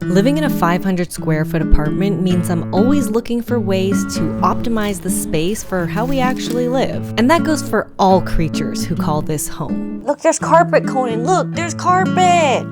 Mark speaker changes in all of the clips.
Speaker 1: Living in a 500 square foot apartment means I'm always looking for ways to optimize the space for how we actually live. And that goes for all creatures who call this home. Look, there's carpet, Conan. Look, there's carpet.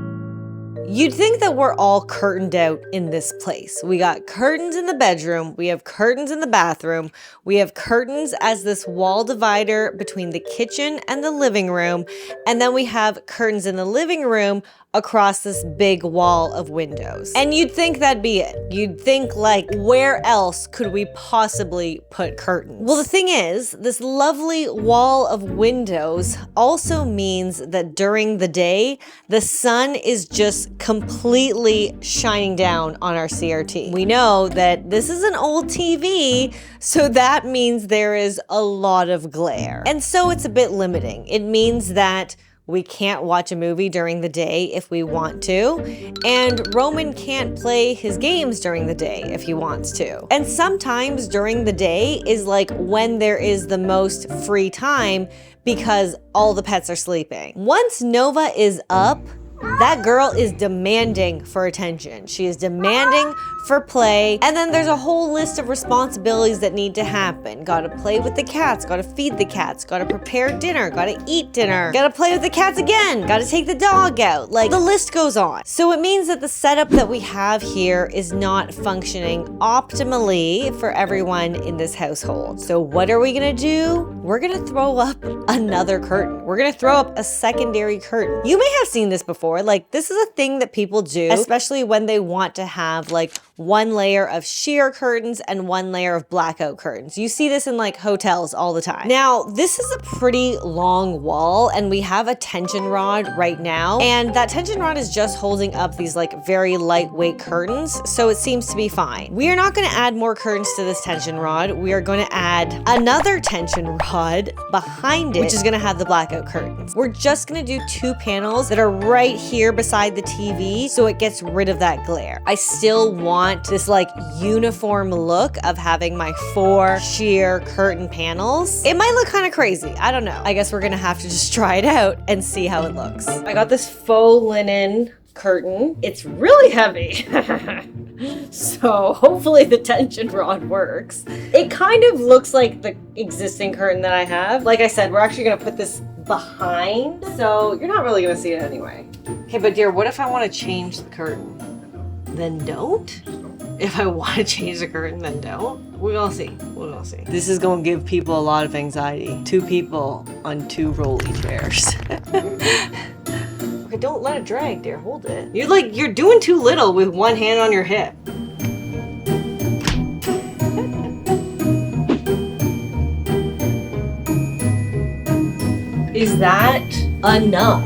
Speaker 1: You'd think that we're all curtained out in this place. We got curtains in the bedroom, we have curtains in the bathroom, we have curtains as this wall divider between the kitchen and the living room, and then we have curtains in the living room across this big wall of windows. And you'd think that'd be it. You'd think, like, where else could we possibly put curtains? Well, the thing is, this lovely wall of windows also means that during the day, the sun is just completely shining down on our CRT. We know that this is an old TV, so that means there is a lot of glare. And so it's a bit limiting. It means that we can't watch a movie during the day if we want to, and Roman can't play his games during the day if he wants to. And sometimes during the day is like when there is the most free time because all the pets are sleeping. Once Nova is up, that girl is demanding for attention. She is demanding for play. And then there's a whole list of responsibilities that need to happen. Gotta play with the cats, gotta feed the cats, gotta prepare dinner, gotta eat dinner, gotta play with the cats again, gotta take the dog out. Like, the list goes on. So it means that the setup that we have here is not functioning optimally for everyone in this household. So what are we gonna do? We're gonna throw up another curtain. We're gonna throw up a secondary curtain. You may have seen this before. Like, this is a thing that people do, especially when they want to have like one layer of sheer curtains and one layer of blackout curtains. You see this in like hotels all the time. Now, this is a pretty long wall and we have a tension rod right now. And that tension rod is just holding up these like very lightweight curtains. So it seems to be fine. We are not gonna add more curtains to this tension rod. We are gonna add another tension rod behind it, which is gonna have the blackout curtains. We're just gonna do 2 panels that are right here beside the TV so it gets rid of that glare. I still want this like uniform look of having my 4 sheer curtain panels. It might look kind of crazy. I don't know. I guess we're gonna have to just try it out and see how it looks. I got this faux linen curtain. It's really heavy. So hopefully the tension rod works. It kind of looks like the existing curtain that I have. Like I said, we're actually gonna put this behind, so you're not really gonna see it anyway. Okay, but dear, what if I want to change the curtain? Then don't? If I want to change the curtain, then don't? We're gonna see. We're gonna see. This is gonna give people a lot of anxiety. 2 people on 2 rolly chairs. Okay, don't let it drag, dear. Hold it. You're doing too little with one hand on your hip. Is that enough?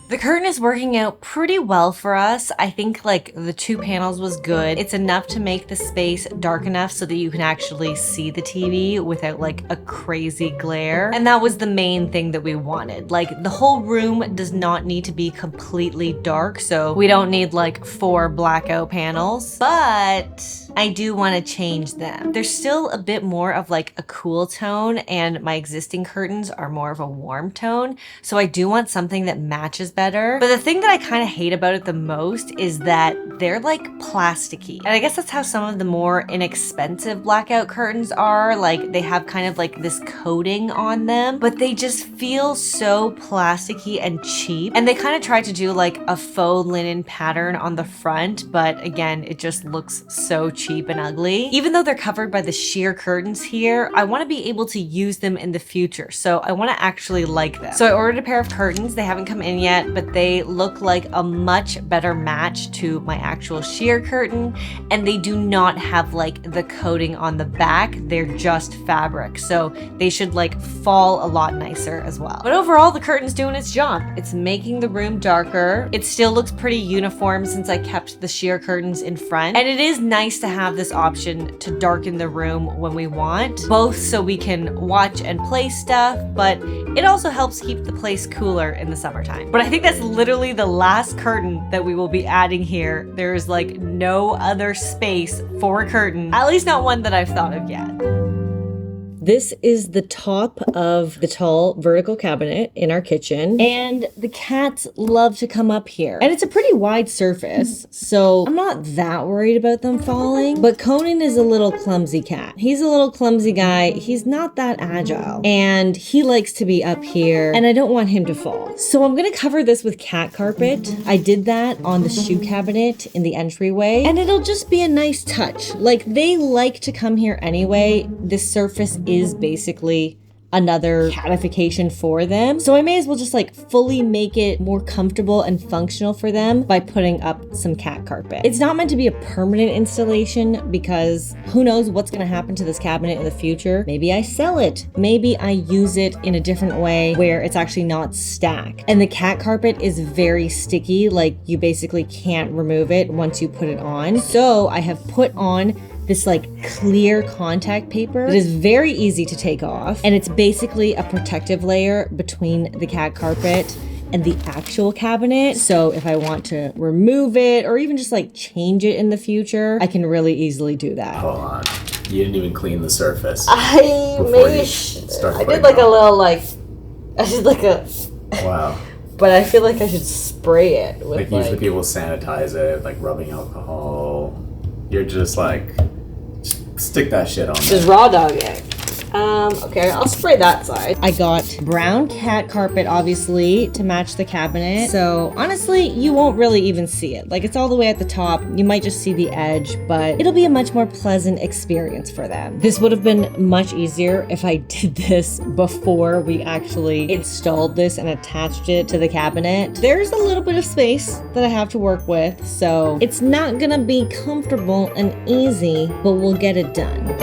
Speaker 1: The curtain is working out pretty well for us. I think like the 2 panels was good. It's enough to make the space dark enough so that you can actually see the TV without like a crazy glare. And that was the main thing that we wanted. Like, the whole room does not need to be completely dark, so we don't need like 4 blackout panels, but I do want to change them. There's still a bit more of like a cool tone and my existing curtains are more of a warm tone. So I do want something that matches better. But the thing that I kind of hate about it the most is that they're like plasticky. And I guess that's how some of the more inexpensive blackout curtains are. Like, they have kind of like this coating on them, but they just feel so plasticky and cheap. And they kind of tried to do like a faux linen pattern on the front, but again, it just looks so cheap and ugly. Even though they're covered by the sheer curtains here, I want to be able to use them in the future. So I want to actually like them. So I ordered a pair of curtains. They haven't come in yet, but they look like a much better match to my actual sheer curtain, and they do not have like the coating on the back. They're just fabric, so they should like fall a lot nicer as well. But overall, the curtain's doing its job. It's making the room darker. It still looks pretty uniform since I kept the sheer curtains in front, and it is nice to have this option to darken the room when we want, both so we can watch and play stuff, but it also helps keep the place cooler in the summertime. But I think that's literally the last curtain that we will be adding here. There's like no other space for a curtain, at least not one that I've thought of yet. This is the top of the tall vertical cabinet in our kitchen, and the cats love to come up here. And it's a pretty wide surface, so I'm not that worried about them falling, but Conan is a little clumsy cat. He's a little clumsy guy. He's not that agile, and he likes to be up here, and I don't want him to fall. So I'm gonna cover this with cat carpet. I did that on the shoe cabinet in the entryway, and it'll just be a nice touch. Like, they like to come here anyway. This surface is basically another catification for them. So I may as well just like fully make it more comfortable and functional for them by putting up some cat carpet. It's not meant to be a permanent installation because who knows what's gonna happen to this cabinet in the future. Maybe I sell it. Maybe I use it in a different way where it's actually not stacked. And the cat carpet is very sticky, like you basically can't remove it once you put it on. So I have put on this like clear contact paper that is very easy to take off, and it's basically a protective layer between the cat carpet and the actual cabinet. So if I want to remove it or even just like change it in the future, I can really easily do that.
Speaker 2: Hold on, you didn't even clean the surface.
Speaker 1: I did like a little like, I did like a
Speaker 2: wow.
Speaker 1: But I feel like I should spray it with
Speaker 2: like usually people sanitize it, like rubbing alcohol. You're just like, stick that shit on.
Speaker 1: Just raw dog it. Okay, I'll spray that side. I got brown cat carpet, obviously, to match the cabinet. So honestly, you won't really even see it. Like, it's all the way at the top. You might just see the edge, but it'll be a much more pleasant experience for them. This would have been much easier if I did this before we actually installed this and attached it to the cabinet. There's a little bit of space that I have to work with, so it's not gonna be comfortable and easy, but we'll get it done.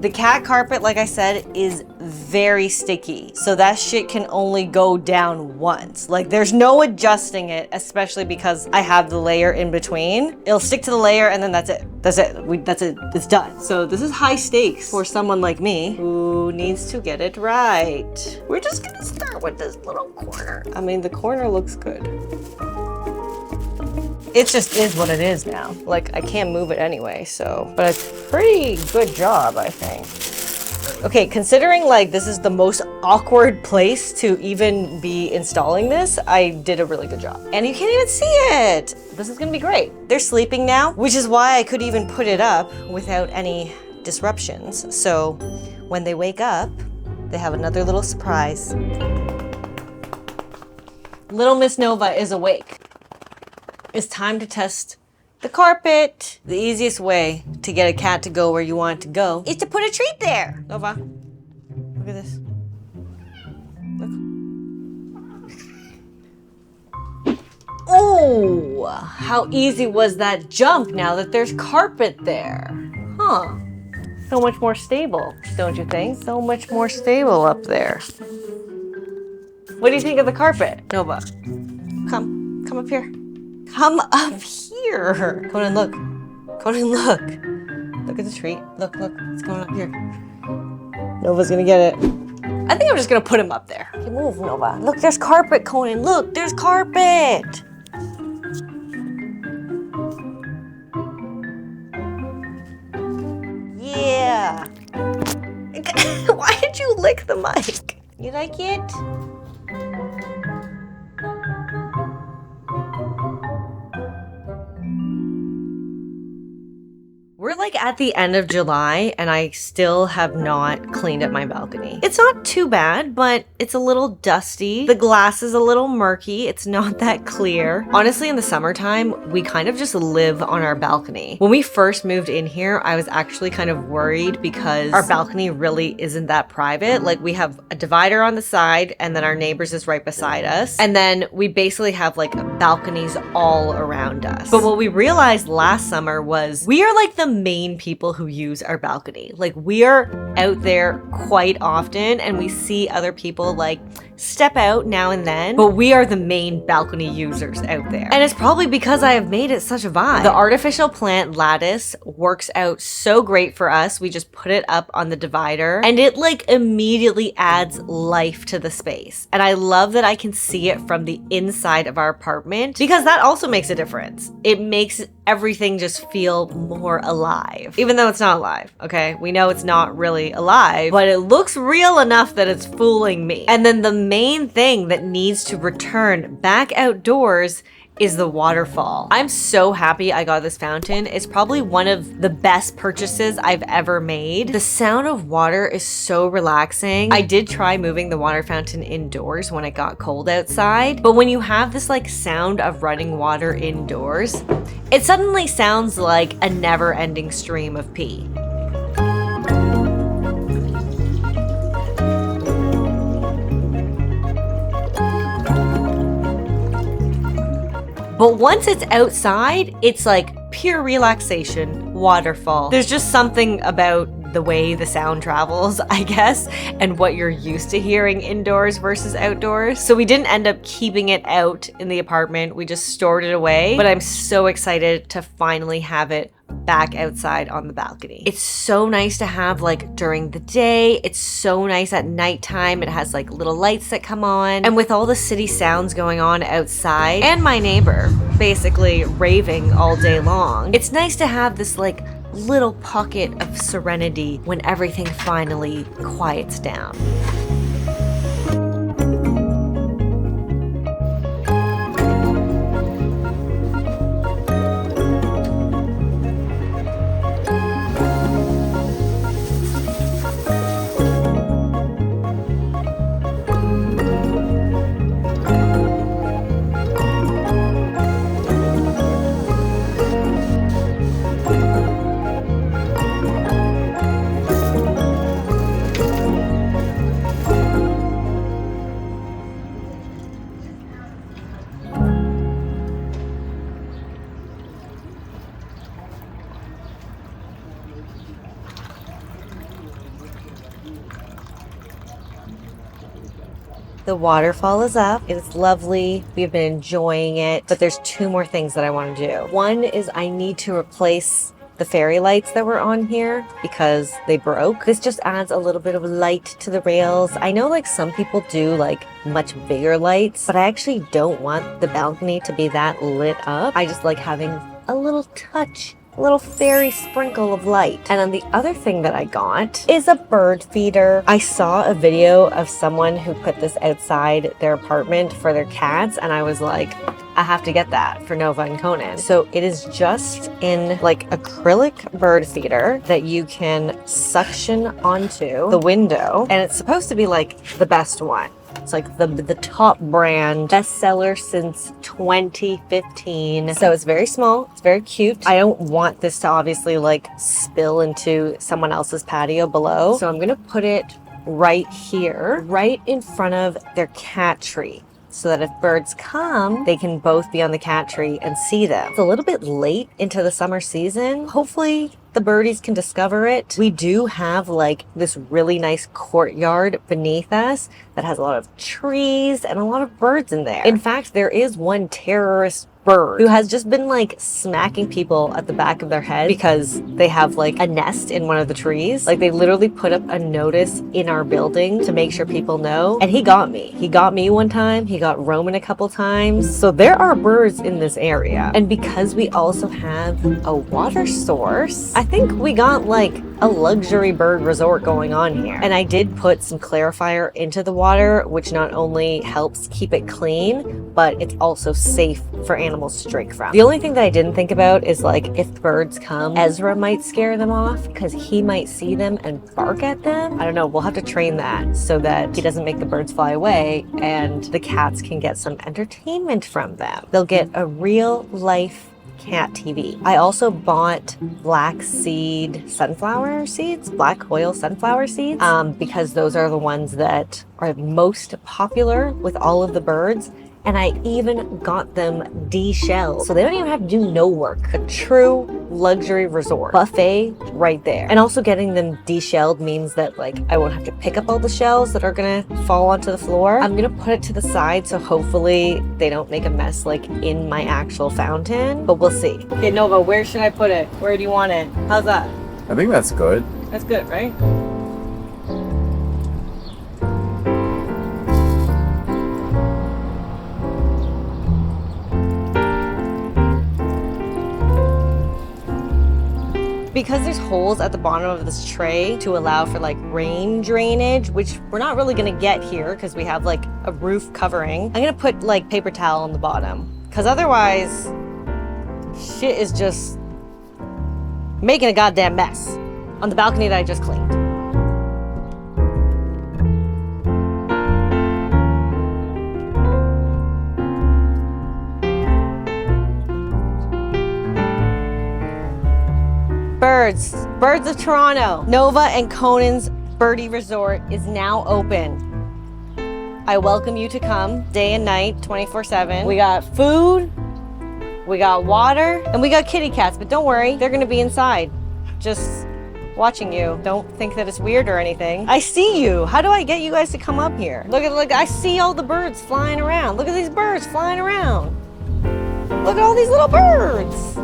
Speaker 1: The cat carpet, like I said, is very sticky. So that shit can only go down once. Like, there's no adjusting it, especially because I have the layer in between. It'll stick to the layer and then that's it. That's it. That's it. It's done. So this is high stakes for someone like me who needs to get it right. We're just gonna start with this little corner. I mean, the corner looks good. It just is what it is now. Like, I can't move it anyway, so. But it's a pretty good job, I think. Okay, considering like this is the most awkward place to even be installing this, I did a really good job. And you can't even see it. This is gonna be great. They're sleeping now, which is why I could even put it up without any disruptions. So when they wake up, they have another little surprise. Little Miss Nova is awake. It's time to test the carpet. The easiest way to get a cat to go where you want it to go is to put a treat there. Nova, look at this. Look. Oh, how easy was that jump now that there's carpet there? Huh. So much more stable, don't you think? So much more stable up there. What do you think of the carpet, Nova? Come up here. Come up here. Conan, look. Conan, look. Look at the treat. Look, it's going up here. Nova's gonna get it. I think I'm just gonna put him up there. Okay, move, Nova. Look, there's carpet, Conan. Look, there's carpet. Yeah. Why did you lick the mic? You like it? We're like at the end of July and I still have not cleaned up my balcony. It's not too bad, but it's a little dusty. The glass is a little murky. It's not that clear. Honestly, in the summertime, we kind of just live on our balcony. When we first moved in here, I was actually kind of worried because our balcony really isn't that private. Like, we have a divider on the side and then our neighbors is right beside us. And then we basically have like balconies all around us. But what we realized last summer was we are like the main people who use our balcony. Like, we are out there quite often and we see other people like step out now and then, but we are the main balcony users out there. And it's probably because I have made it such a vibe. The artificial plant lattice works out so great for us. We just put it up on the divider and it like immediately adds life to the space. And I love that I can see it from the inside of our apartment because that also makes a difference. It makes everything just feel more alive. alive. Even though it's not alive, okay? We know it's not really alive, but it looks real enough that it's fooling me. And then the main thing that needs to return back outdoors is the waterfall. I'm so happy I got this fountain. It's probably one of the best purchases I've ever made. The sound of water is so relaxing. I did try moving the water fountain indoors when it got cold outside, but when you have this like sound of running water indoors, it suddenly sounds like a never-ending stream of pee. But once it's outside, it's like pure relaxation, waterfall. There's just something about the way the sound travels, I guess, and what you're used to hearing indoors versus outdoors. So we didn't end up keeping it out in the apartment. We just stored it away. But I'm so excited to finally have it back outside on the balcony. It's so nice to have like during the day. It's so nice at nighttime. It has like little lights that come on. And with all the city sounds going on outside and my neighbor basically raving all day long, it's nice to have this like little pocket of serenity when everything finally quiets down. The waterfall is up. It's lovely. We've been enjoying it, but there's two more things that I want to do. One is I need to replace the fairy lights that were on here because they broke. This just adds a little bit of light to the rails. I know like some people do like much bigger lights, but I actually don't want the balcony to be that lit up. I just like having a little touch, a little fairy sprinkle of light. And then the other thing that I got is a bird feeder. I saw a video of someone who put this outside their apartment for their cats, and I was like, I have to get that for Nova and Conan. So it is just in like acrylic bird feeder that you can suction onto the window, and it's supposed to be like the best one. It's like the top brand, bestseller since 2015. So it's very small, it's very cute. I don't want this to obviously like spill into someone else's patio below. So I'm gonna put it right here, right in front of their cat tree, so that if birds come, they can both be on the cat tree and see them. It's a little bit late into the summer season. Hopefully the birdies can discover it. We do have like this really nice courtyard beneath us that has a lot of trees and a lot of birds in there. In fact, there is one terrorist bird who has just been like smacking people at the back of their head because they have like a nest in one of the trees. Like they literally put up a notice in our building to make sure people know. And he got me. He got me one time. He got Roman a couple times. So there are birds in this area. And because we also have a water source, I think we got like a luxury bird resort going on here. And I did put some clarifier into the water, which not only helps keep it clean, but it's also safe for animals to drink from. The only thing that I didn't think about is like if birds come, Ezra might scare them off because he might see them and bark at them. I don't know, we'll have to train that so that he doesn't make the birds fly away and the cats can get some entertainment from them. They'll get a real life cat TV. I also bought black seed sunflower seeds, black oil sunflower seeds, because those are the ones that are most popular with all of the birds. And I even got them de-shelled, so they don't even have to do no work. A true luxury resort. Buffet right there. And also getting them de-shelled means that like I won't have to pick up all the shells that are gonna fall onto the floor. I'm gonna put it to the side so hopefully they don't make a mess like in my actual fountain, but we'll see. Okay, Nova, where should I put it? Where do you want it? How's that?
Speaker 2: I think that's good.
Speaker 1: That's good, right? because there's holes at the bottom of this tray to allow for like rain drainage, which we're not really gonna get here because we have like a roof covering, I'm gonna put like paper towel on the bottom. Because otherwise, shit is just making a goddamn mess on the balcony that I just cleaned. Birds of Toronto. Nova and Conan's Birdie Resort is now open. I welcome you to come day and night, 24/7. We got food, we got water, and we got kitty cats, but don't worry, they're gonna be inside, just watching you. Don't think that it's weird or anything. I see you. How do I get you guys to come up here? Look, I see all the birds flying around. Look at these birds flying around. Look at all these little birds.